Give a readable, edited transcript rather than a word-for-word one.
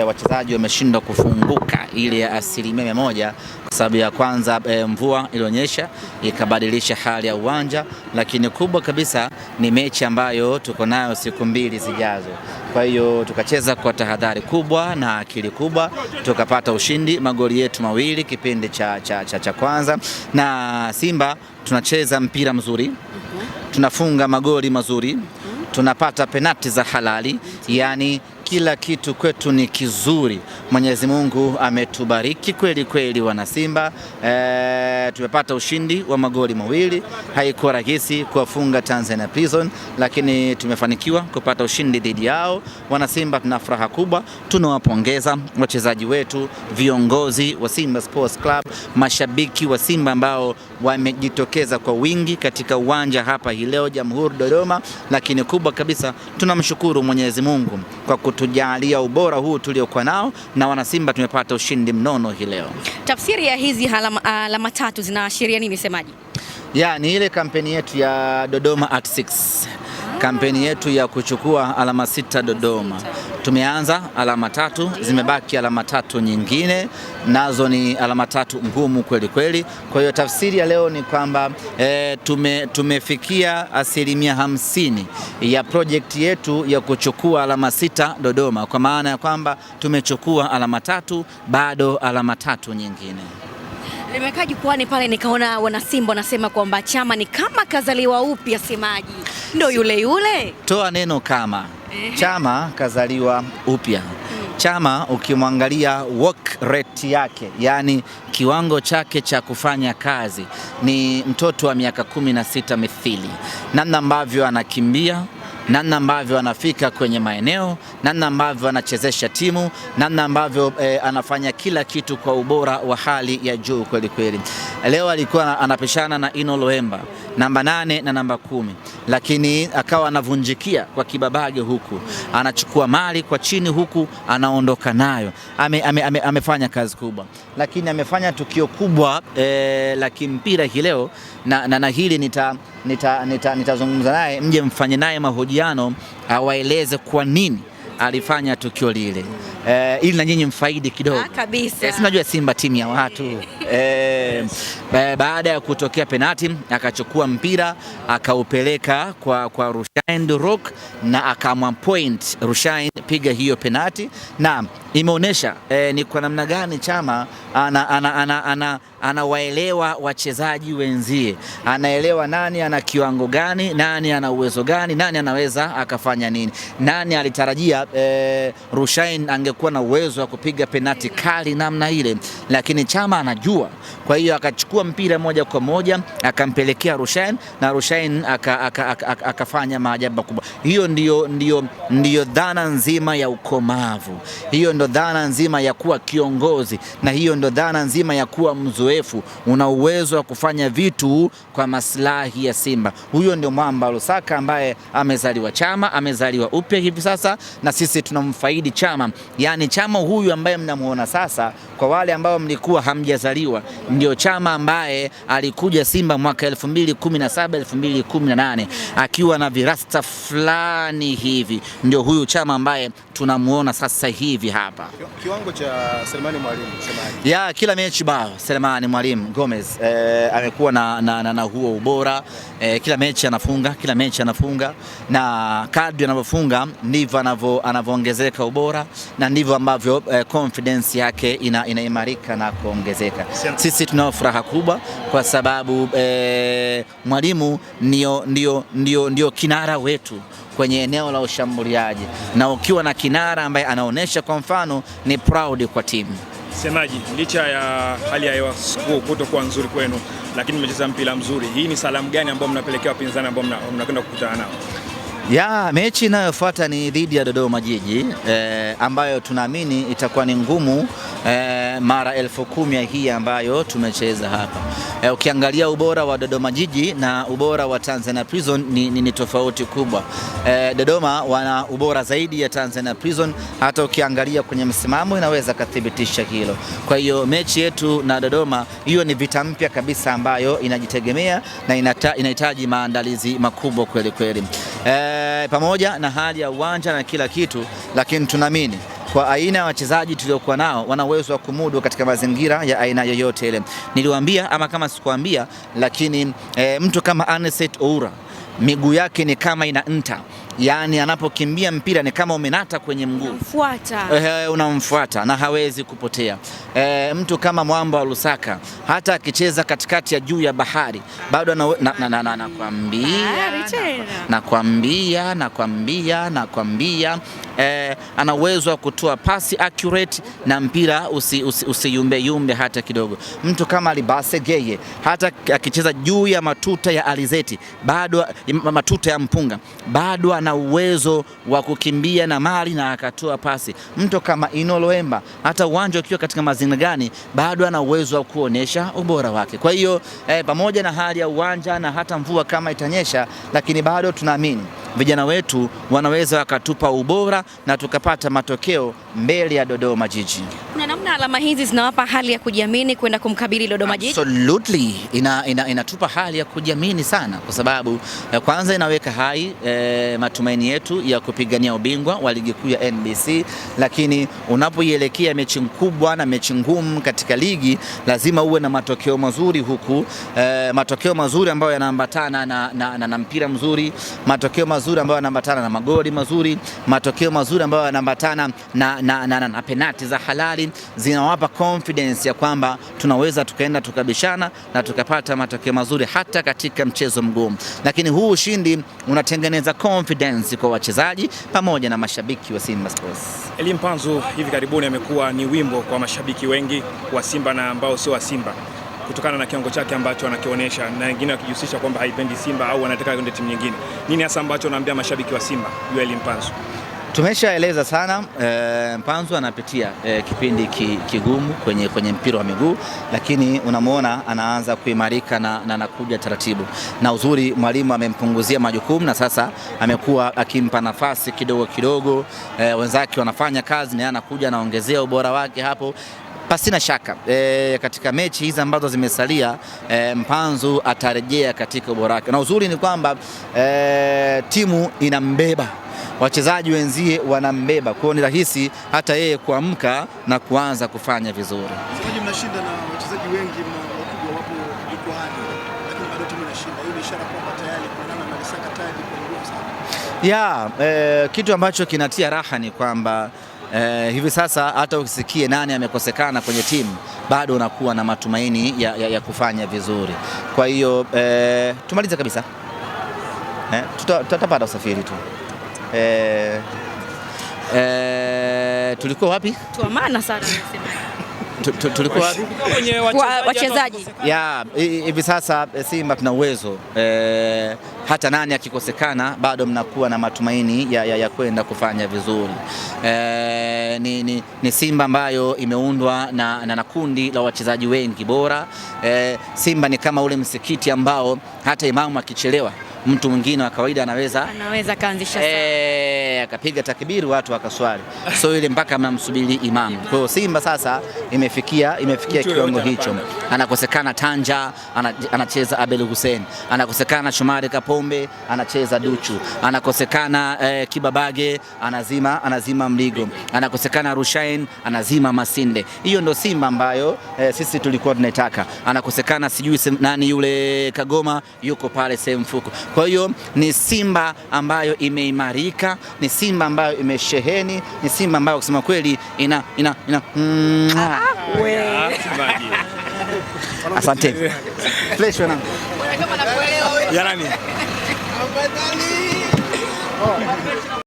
Wachezaji wameshindwa kufunguka ile ya 100% kwa sababu ya kwanza mvua ilionyesha ikabadilisha hali ya uwanja, lakini kubwa kabisa ni mechi ambayo tuko nayo siku mbili zijazo. Kwa hiyo tukacheza kwa tahadhari kubwa na akili kubwa, tukapata ushindi magoli yetu mawili kipindi cha kwanza. Na Simba tunacheza mpira mzuri, tunafunga magoli mazuri, tunapata penalti za halali, yani kila kitu kwetu ni kizuri. Mwenyezi Mungu ametubariki kweli kweli wana Simba. Tumepata ushindi wa magoli mawili. Haikuwa rahisi kuwafunga Tanzania Prison, lakini tumefanikiwa kupata ushindi dhidi yao. Wana Simba tuna furaha kubwa, tunawapongeza wachezaji wetu, viongozi wa Simba Sports Club, mashabiki wa Simba ambao wamejitokeza kwa wingi katika uwanja hapa hii leo Jamhuri Dodoma, lakini kubwa kabisa tunamshukuru Mwenyezi Mungu kwa kutujalia ubora huu tuliokuwa nao, na wana Simba tumepata ushindi mnono hii leo. Tafsiri ya hizi alama tatu zinaashiria nini semaji? Ni ile kampeni yetu ya Dodoma at 6. Kampeni yetu ya kuchukua alama 6 Dodoma. Tumeanza alama 3, zimebaki alama 3 nyingine, nazo ni alama 3 ngumu kweli kweli. Kwa hiyo tafsiri ya leo ni kwamba tumefikia 50% ya project yetu ya kuchukua alama 6 Dodoma, kwa maana ya kwamba tumechukua alama 3, bado alama 3 nyingine. Nimekaa jukwani pale nikaona wana Simba wanasema kwamba Chama ni kama kazaliwa upya semaji. Ndio yule yule? Toa neno kama. Chama kazaliwa upya. Chama ukimwangalia work rate yake, yani kiwango chake cha kufanya kazi, ni mtoto wa miaka 16 mithili. Namna ambavyo anakimbia, namna ambavyo anafika kwenye maeneo, namna ambavyo anachezesha timu, namna ambavyo anafanya kila kitu kwa ubora wa hali ya juu kweli kweli. Leo alikuwa anapishana na Ino Loemba namba 8 na namba 10, lakini akawa anavunjikia kwa kibabage huku, anachukua mali kwa chini huku anaondoka nayo. Amefanya kazi kubwa, lakini amefanya tukio kubwa la kimpira hii leo, na hili nitazungumza naye, mje mfanye naye mahojiano awaeleze kwa nini alifanya tukio lile, ili na nyinyi mfaidi kidogo. Kabisa. Sinajua Simba timu ya watu. Baada ya kutokea penalti akachukua mpira akaupeleka kwa Rushain De Reuck na akamwa point Rushain, piga hiyo penalti, na imeonyesha ni kwa namna gani Chama anawaelewa wachezaji wenzie, anaelewa nani ana kiwango gani, nani ana uwezo gani, nani anaweza akafanya nini. Nani alitarajia Rushain angekuwa na uwezo wa kupiga penalti kali namna ile, lakini Chama anajua. Kwa hiyo akachukua mpira moja kwa moja akampelekea Rushain, na Rushain akafanya maajabu makubwa. Hiyo ndio dhana nzima ya ukomavu, hiyo ndio dhana nzima ya kuwa kiongozi, na hiyo ndio dhana nzima ya kuwa mzoefu, una uwezo wa kufanya vitu kwa maslahi ya Simba. Huyo ndio mwamba Lusaka ambaye amezaliwa Chama, amezaliwa upya hivi sasa, na sisi tunamfaidi Chama. Yani Chama huyu ambaye mnamuona sasa, kwa wale ambao mlikuwa hamjazaliwa, ndio Chama ambaye alikuja Simba mwaka 2017 2018 akiwa na virasta fulani hivi. Ndio huyu Chama ambaye tunamuona sasa hivi hapa. Kiwango cha Selemani Mwalimu semaje? Kila mechi bao Selemani Mwalimu Gomez amekuwa na huo ubora. Kila mechi anafunga, na kadri anavyofunga ndivyo anavyoongezeka ubora, na ndivyo ambavyo confidence yake inaimarika na kuongezeka. Sisi tunao furaha kubwa kwa sababu Mwalimu ndio kinara wetu kwenye eneo la ushambuliaji, na ukiwa na kinara ambaye anaonesha kwa mfano ni proud kwa timu. Semaji, licha ya hali ya hewa kutokuwa nzuri kwenu, lakini mmecheza mpira mzuri. Hii ni salamu gani ambayo mnapelekea wapinzani ambao mnakwenda kukutana nao? Mechi inayofuata ni dhidi ya Dodoma Jiji, ambayo tunaamini itakuwa ni ngumu mara 10,000 hii ambayo tumecheza hapa. Ukiangalia ubora wa Dodoma Jiji na ubora wa Tanzania Prison ni tofauti kubwa. Dodoma wana ubora zaidi ya Tanzania Prison, hata ukiangalia kwenye msimamo inaweza kathibitisha hilo. Kwa hiyo mechi yetu na Dodoma, hiyo ni vita mpya kabisa ambayo inajitegemea na inahitaji maandalizi makubwa kweli kweli. Pamoja na hali ya uwanja na kila kitu, lakini tunaamini kwa aina ya wachezaji tuliokuwa nao wana uwezo wa kumudu katika mazingira ya aina yoyote ile. Niliwaambia ama kama sikuambia, lakini mtu kama Anicet Oura miguu yake ni kama ina nta, yani anapokimbia mpira ni kama umenata kwenye mguu, unamfuata na hawezi kupotea. Mtu kama Mwamba wa Lusaka hata akicheza katikati ya juu ya bahari bado nakwambia ana uwezo wa kutoa pasi accurate na mpira usiyumbe yumbe hata kidogo. Mtu kama Libase Geye hata akicheza juu ya matuta ya alizeti bado, matuta ya mpunga, bado ana uwezo wa kukimbia na mali na akatoa pasi. Mtu kama Inolo Emba hata uwanja ukiwa katika mazingira gani bado ana uwezo wa kuonesha ubora wake. Kwa hiyo pamoja na hali ya uwanja na hata mvua kama itanyesha, lakini bado tunaamini vijana wetu wanaweza wakatupa ubora na tukapata matokeo mbele ya Dodoma Jiji. Kuna namna alama hizi zinawapa hali ya kujiamini kwenda kumkabili Dodoma Jiji? Absolutely. Inatupa hali ya kujiamini sana, kwa sababu kwanza inaweka hai matumaini yetu ya kupigania ubingwa wa ligi kuu ya NBC, lakini unapoielekea mechi kubwa na mechi ngumu katika ligi lazima uwe na matokeo mazuri huku, matokeo mazuri ambayo yanaambatana na mpira mzuri, matokeo mazuri ambayo yanaambatana na magoli mazuri, matokeo mazuri ambayo yanaambatana na penalti za halali, zinawapa confidence ya kwamba tunaweza tukaenda tukabishana na tukapata matokeo mazuri hata katika mchezo mgumu. Lakini huu ushindi unatengeneza confidence kwa wachezaji pamoja na mashabiki wa Simba Sports. Elie Mpanzu hivi karibuni amekuwa ni wimbo kwa mashabiki wengi wa Simba na ambao sio wa Simba, kutokana na kiwango chake ambacho anakionyesha, na wengine wakijihusisha kwamba haipendi Simba au anataka kwenda timu nyingine. Nini hasa ambacho anaambia mashabiki wa Simba juu ya Elie Mpanzu? Tumeshaeleza sana, Mpanzu anapitia kipindi kigumu kwenye mpira wa miguu, lakini unamuona anaanza kuimarika na anakuja taratibu, na uzuri mwalimu amempunguzia majukumu na sasa amekuwa akimpa nafasi kidogo kidogo, wenzake wanafanya kazi na anakuja anaongezea ubora wake hapo. Pasina shaka katika mechi hizi ambazo zimesalia, Mpanzu atarejea katika ubora wake, na uzuri ni kwamba timu inambeba, wachezaji wenzie wanambeba, kwa hiyo ni rahisi hata yeye kuamka na kuanza kufanya vizuri. Wachezaji mnashinda na wachezaji wengi wakubwa wapo jukwaani, lakini bado timu inashinda. Hiyo ni ishara kwamba tayari kuna namna mnalisaka taji kwa nguvu sana. Kitu ambacho kinatia raha ni kwamba hivi sasa hata ukisikie nani amekosekana kwenye timu bado unakuwa na matumaini ya kufanya vizuri. Kwa hiyo tumalize kabisa, tutapata usafiri tu. Tulikuwa wapi? Tuamana sana tulikuwa wapi? Kwenye wachezaji. Hivi sasa Simba tuna uwezo, hata nani akikosekana bado mnakuwa na matumaini ya kwenda kufanya vizuri. Ni Simba ambayo imeundwa na kundi la wachezaji wengi bora. Simba ni kama ule msikiti ambao hata imamu akichelewa mtu mwingine wa kawaida anaweza kaanzisha akapiga takbiri watu wakaswali, so ile mpaka mnamsubiri imamu. Kwa hiyo Simba sasa imefikia kiwango hicho. Anakosekana Tanja, anacheza Abel Hussein, anakosekana Shomari Kapombe, anacheza Duchu, anakosekana Kibabage, anazima Mligo, anakosekana Rushain, anazima Masinde. Hiyo ndo Simba ambayo sisi tulikuwa tunataka. Anakosekana sijui nani yule Kagoma, yuko pale Semfuko. Kwa hiyo ni Simba ambayo imeimarika, ni Simba ambayo imesheheni, ni Simba ambayo kusema kweli ina asante. Fresh wanangu. Yarani.